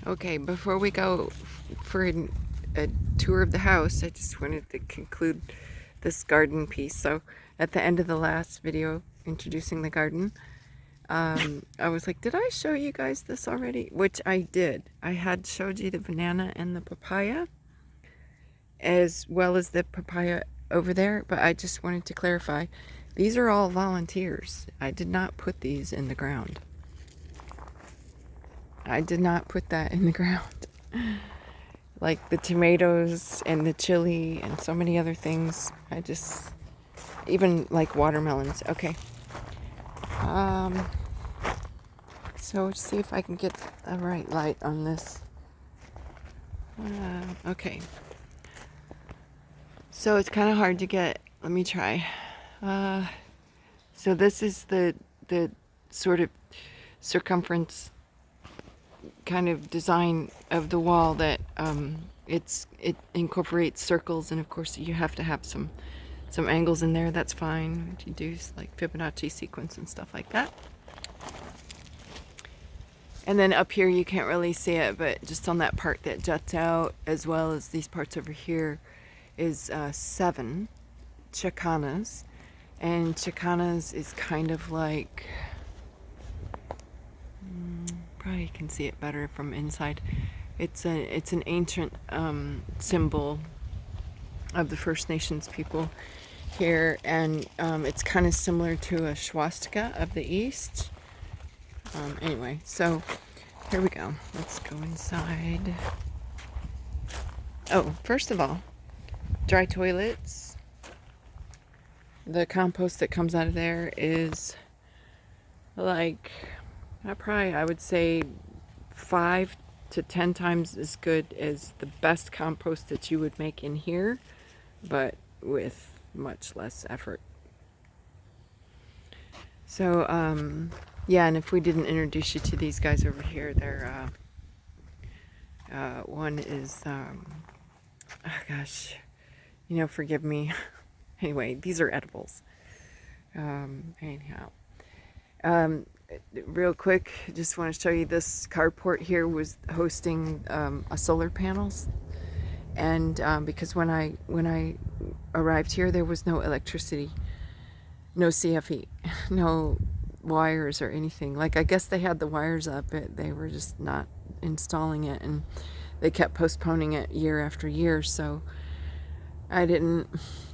Okay, before we go for a tour of the house, I just wanted to conclude this garden piece. So at the end of the last video introducing the garden, I was like, did I show you guys this already? Which I did. I had showed you the banana and the papaya, as well as the papaya over there, but I just wanted to clarify, these are all volunteers. I did not put these in the ground. I did not put that in the ground. Like the tomatoes and the chili and so many other things. Even like watermelons. Okay. So let's see if I can get the right light on this. Okay. So it's kind of hard to get. Let me try. So this is the sort of circumference kind of design of the wall that it incorporates circles, and of course you have to have some angles in there. That's fine. You do like Fibonacci sequence and stuff like that. And then up here you can't really see it, but just on that part that juts out, as well as these parts over here, is 7 chicanas. And chicanas is kind of like, probably you can see it better from inside. It's an ancient symbol of the First Nations people here, and it's kind of similar to a swastika of the East. Anyway, so here we go. Let's go inside. Oh, first of all, dry toilets. The compost that comes out of there is like, I would say 5 to 10 times as good as the best compost that you would make in here, but with much less effort. So, yeah, and if we didn't introduce you to these guys over here, they're, one is, oh gosh, forgive me. Anyway, these are edibles. Anyhow, real quick, just want to show you this carport here was hosting a solar panels, and because when I arrived here, there was no electricity, no CFE, no wires or anything. Like, I guess they had the wires up, but they were just not installing it, and they kept postponing it year after year. So I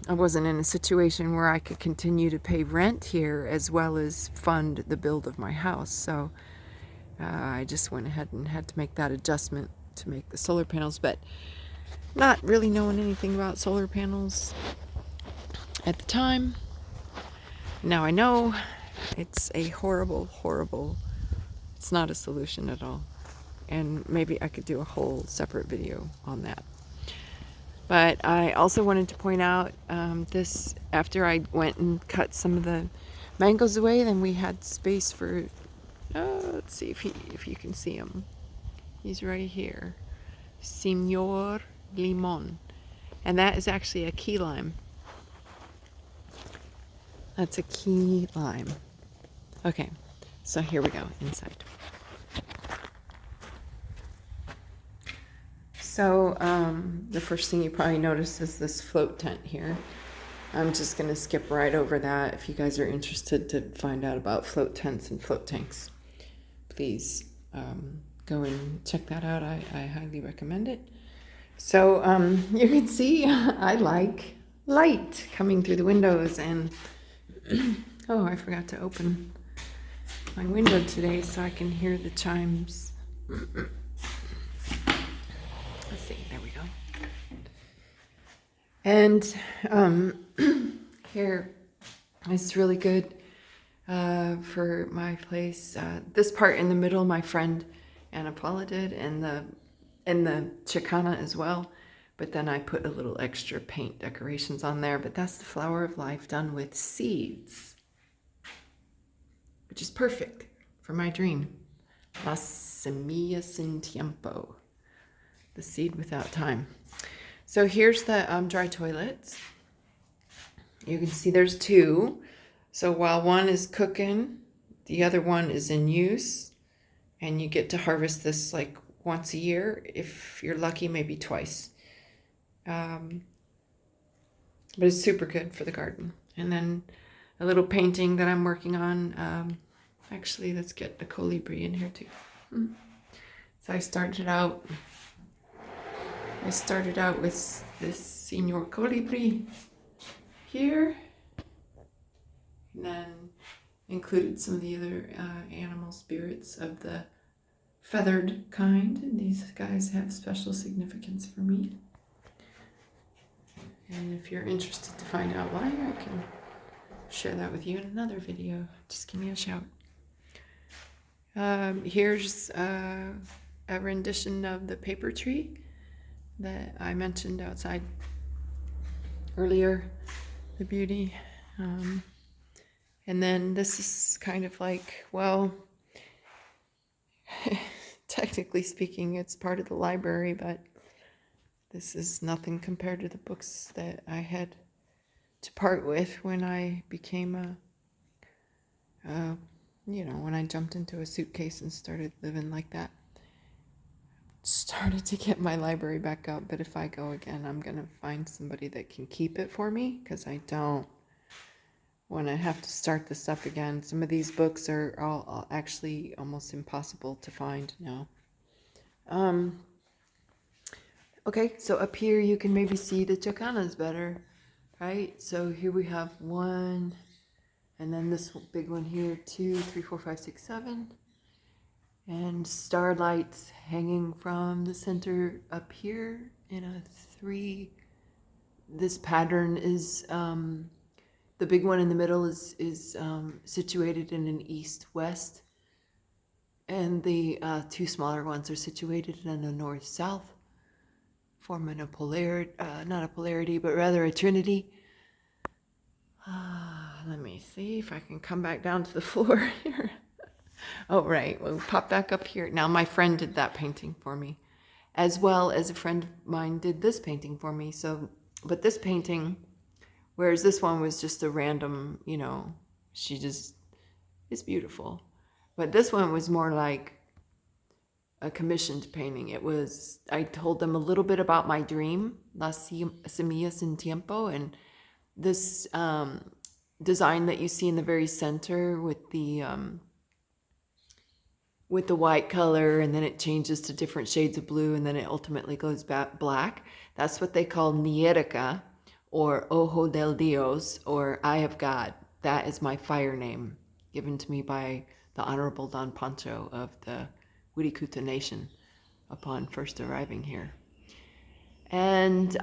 wasn't in a situation where I could continue to pay rent here as well as fund the build of my house. So I just went ahead and had to make that adjustment to make the solar panels, but not really knowing anything about solar panels at the time. Now I know it's a horrible, it's not a solution at all. And maybe I could do a whole separate video on that. But I also wanted to point out this, after I went and cut some of the mangoes away, then we had space for, let's see if you can see him. He's right here. Señor Limon. And that is actually a key lime. That's a key lime. Okay, so here we go, inside. So the first thing you probably notice is this float tent here. I'm just going to skip right over that. If you guys are interested to find out about float tents and float tanks, please go and check that out. I highly recommend it. So you can see I like light coming through the windows, and oh, I forgot to open my window today so I can hear the chimes. Let's see, there we go. And here is really good for my place. This part in the middle, my friend Anna Paula did, and the Chicana as well. But then I put a little extra paint decorations on there. But that's the flower of life done with seeds, which is perfect for my dream. Las semillas sin tiempo. The seed without time. So here's the dry toilets. You can see there's 2. So while one is cooking, the other one is in use, and you get to harvest this like once a year. If you're lucky, maybe twice. But it's super good for the garden. And then a little painting that I'm working on. Actually, let's get the colibri in here too. So I started out with this Senor Colibri here, and then included some of the other animal spirits of the feathered kind, and these guys have special significance for me. And if you're interested to find out why, I can share that with you in another video. Just give me a shout. Here's a rendition of the paper tree that I mentioned outside earlier, the beauty. And then this is kind of like, well, technically speaking, it's part of the library, but this is nothing compared to the books that I had to part with when I became when I jumped into a suitcase and started living like that. Started to get my library back up, but if I go again, I'm going to find somebody that can keep it for me, because I don't want to have to start this up again. Some of these books are all actually almost impossible to find now. Okay, so up here you can maybe see the chacanas better, right? So here we have 1, and then this big one here, 2, 3, 4, 5, 6, 7. And starlights hanging from the center up here in a 3. This pattern is, the big one in the middle is situated in an east-west. And the 2 smaller ones are situated in a north-south, forming a polarity, not a polarity, but rather a trinity. Let me see if I can come back down to the floor here. Oh, right. We'll pop back up here. Now, my friend did that painting for me, as well as a friend of mine did this painting for me. So, but this painting, whereas this one was just a random, it's beautiful. But this one was more like a commissioned painting. I told them a little bit about my dream, Las Semillas en Tiempo, and this design that you see in the very center with the white color, and then it changes to different shades of blue, and then it ultimately goes back black. That's what they call Nierica, or Ojo del Dios, or Eye of God. That is my fire name, given to me by the Honorable Don Pancho of the Wirikuta Nation upon first arriving here. And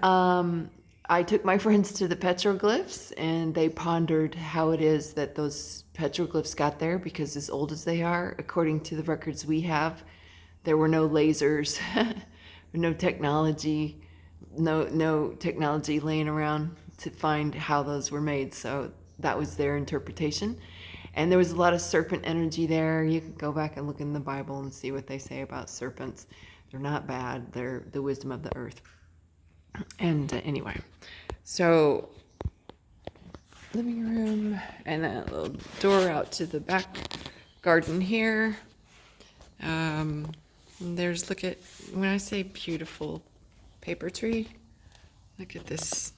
I took my friends to the petroglyphs, and they pondered how it is that those petroglyphs got there, because as old as they are, according to the records we have, there were no lasers, no technology laying around to find how those were made. So that was their interpretation. And there was a lot of serpent energy there. You can go back and look in the Bible and see what they say about serpents. They're not bad. They're the wisdom of the earth. And anyway, so living room, and a little door out to the back garden here. There's, when I say beautiful paper tree, look at this.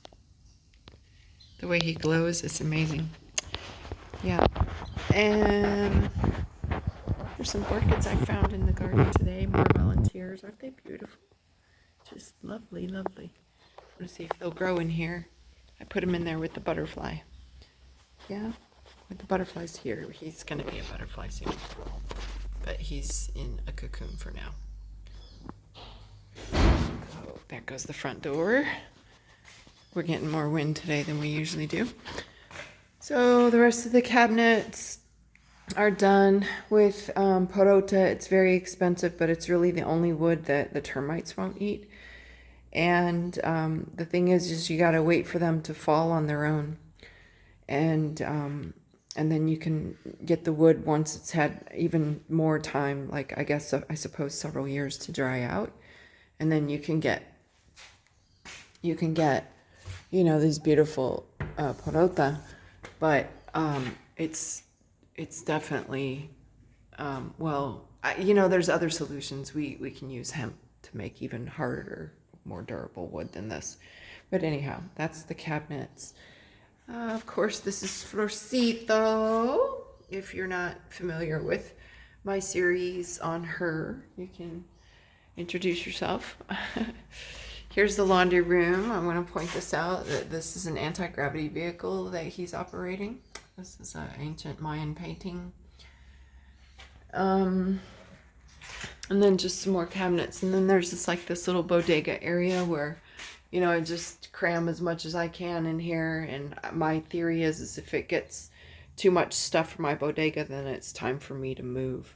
The way he glows, it's amazing. Yeah. And there's some orchids I found in the garden today. More volunteers. Aren't they beautiful? Just lovely, lovely. Let's see if they'll grow in here. I put him in there with the butterfly. Yeah, with the butterflies here. He's going to be a butterfly soon. But he's in a cocoon for now. Oh, there goes the front door. We're getting more wind today than we usually do. So the rest of the cabinets are done with porota. It's very expensive, but it's really the only wood that the termites won't eat. And the thing is you got to wait for them to fall on their own. And then you can get the wood once it's had even more time, like I suppose several years to dry out. And then you can get these beautiful porota. But it's definitely, there's other solutions. We can use hemp to make even harder, more durable wood than this. But anyhow, that's the cabinets. Of course, this is Florcito. If you're not familiar with my series on her, you can introduce yourself. Here's the laundry room. I'm going to point this out. This is an anti-gravity vehicle that he's operating. This is an ancient Mayan painting. And then just some more cabinets. And then there's this little bodega area where, I just cram as much as I can in here. And my theory is if it gets too much stuff for my bodega, then it's time for me to move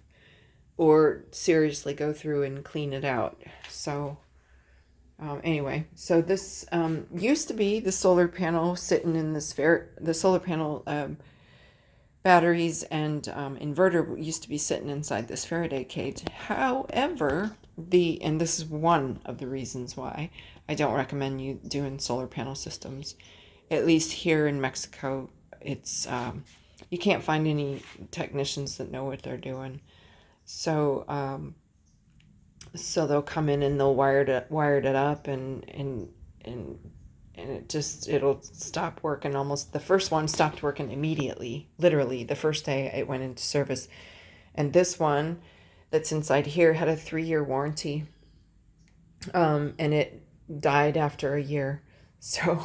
or seriously go through and clean it out. So anyway, so this used to be the solar panel sitting in the solar panel batteries and inverter used to be sitting inside this Faraday cage. However, and this is one of the reasons why I don't recommend you doing solar panel systems. At least here in Mexico, it's you can't find any technicians that know what they're doing. So they'll come in and they'll wire it up and it'll stop working. Almost the first one stopped working immediately, literally the first day it went into service. And this one that's inside here had a 3-year warranty, and it died after a year. So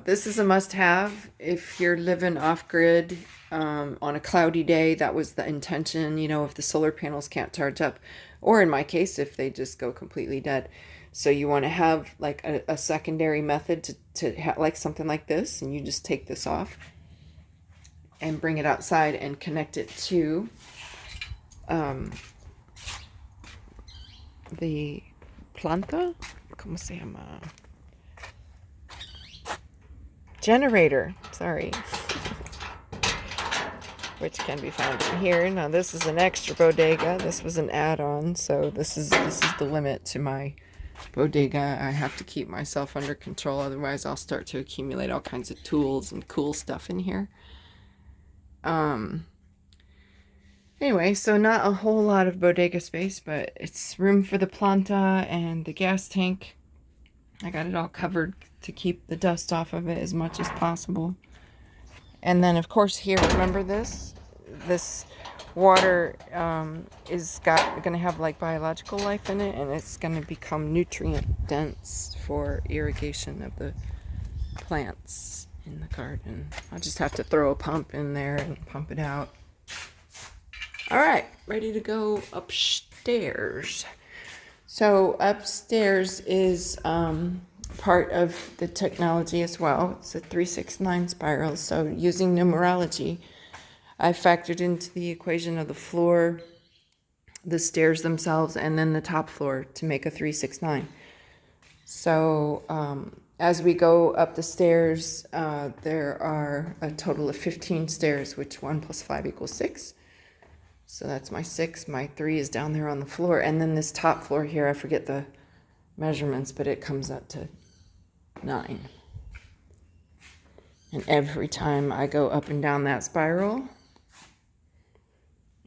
this is a must-have if you're living off-grid on a cloudy day. That was the intention, if the solar panels can't charge up, or in my case, if they just go completely dead. So you want to have like a secondary method to like something like this, and you just take this off and bring it outside and connect it to the planta. ¿Cómo se llama? Generator. Sorry. Which can be found in here. Now this is an extra bodega. This was an add-on, so this is the limit to my bodega. I have to keep myself under control, otherwise I'll start to accumulate all kinds of tools and cool stuff in here. Anyway, so not a whole lot of bodega space, but it's room for the planta and the gas tank. I got it all covered to keep the dust off of it as much as possible. And then of course here, remember this water is going to have like biological life in it, and it's going to become nutrient dense for irrigation of the plants in the garden. I'll just have to throw a pump in there and pump it out. All right, ready to go upstairs. So upstairs is part of the technology as well. It's a 369 spiral. So using numerology, I factored into the equation of the floor, the stairs themselves, and then the top floor to make a 369. So as we go up the stairs, there are a total of 15 stairs, which 1 + 5 = 6. So that's my 6. My 3 is down there on the floor. And then this top floor here, I forget the measurements, but it comes up to 9. And every time I go up and down that spiral,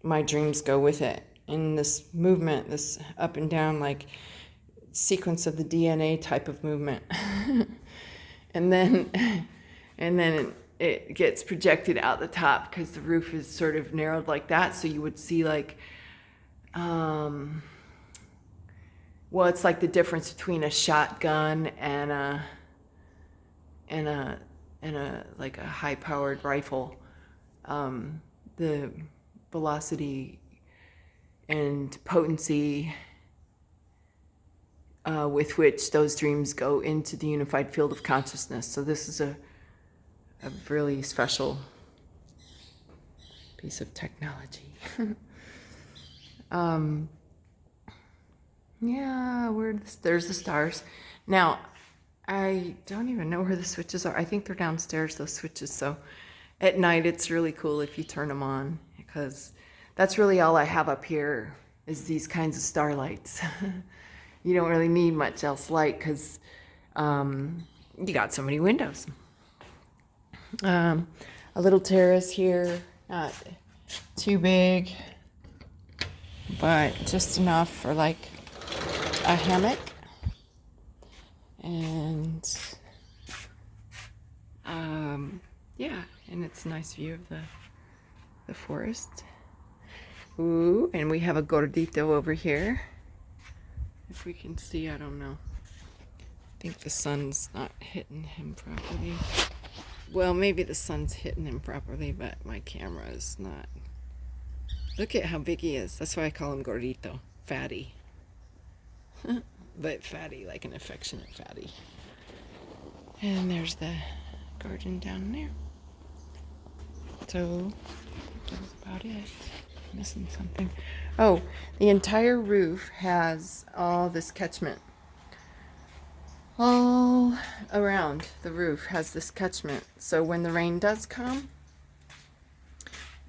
my dreams go with it. In this movement, this up and down, like sequence of the DNA type of movement. and then it gets projected out the top because the roof is sort of narrowed like that. So you would see like, it's like the difference between a shotgun and a like a high-powered rifle. The velocity and potency with which those dreams go into the unified field of consciousness. So this is a really special piece of technology. Yeah, there's the stars. Now, I don't even know where the switches are. I think they're downstairs, those switches. So at night, it's really cool if you turn them on, because that's really all I have up here is these kinds of starlights. You don't really need much else light because you got so many windows. A little terrace here, not too big. but just enough for like a hammock. And yeah, and it's a nice view of the forest. Ooh, and we have a gordito over here. If we can see, I don't know. I think the sun's not hitting him properly. Well, maybe the sun's hitting him properly, but my camera is not. Look at how big he is. That's why I call him gordito. Fatty. But fatty, like an affectionate fatty. And there's the garden down there. So, that's about it. Missing something. Oh, the entire roof has all this catchment. All around the roof has this catchment. So when the rain does come,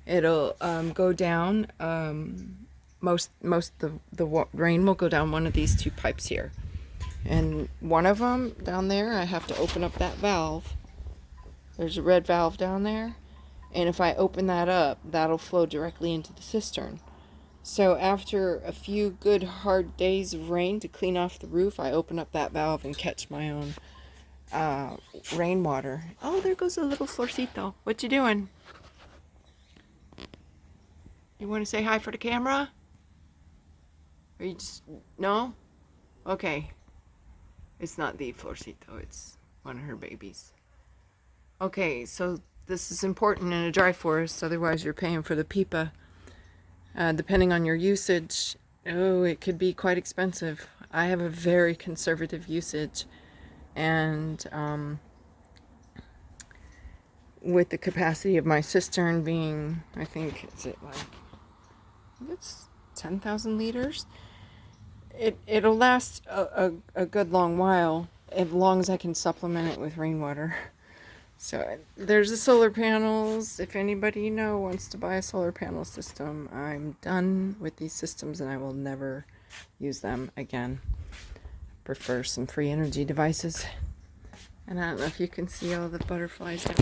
it'll go down. Most the rain will go down one of these two pipes here. And one of them down there, I have to open up that valve. There's a red valve down there. And if I open that up, that'll flow directly into the cistern. So after a few good hard days of rain to clean off the roof, I open up that valve and catch my own rainwater. Oh, there goes a little florcito. What you doing? You want to say hi for the camera? Or you just... No? Okay. It's not the florcito. It's one of her babies. Okay, so this is important in a dry forest. Otherwise, you're paying for the pipa. Depending on your usage, it could be quite expensive. I have a very conservative usage, and with the capacity of my cistern being, I think it's 10,000 liters. It'll last a good long while, as long as I can supplement it with rainwater. So there's the solar panels. If anybody you know wants to buy a solar panel system, I'm done with these systems and I will never use them again. Prefer some free energy devices. And I don't know if you can see all the butterflies there.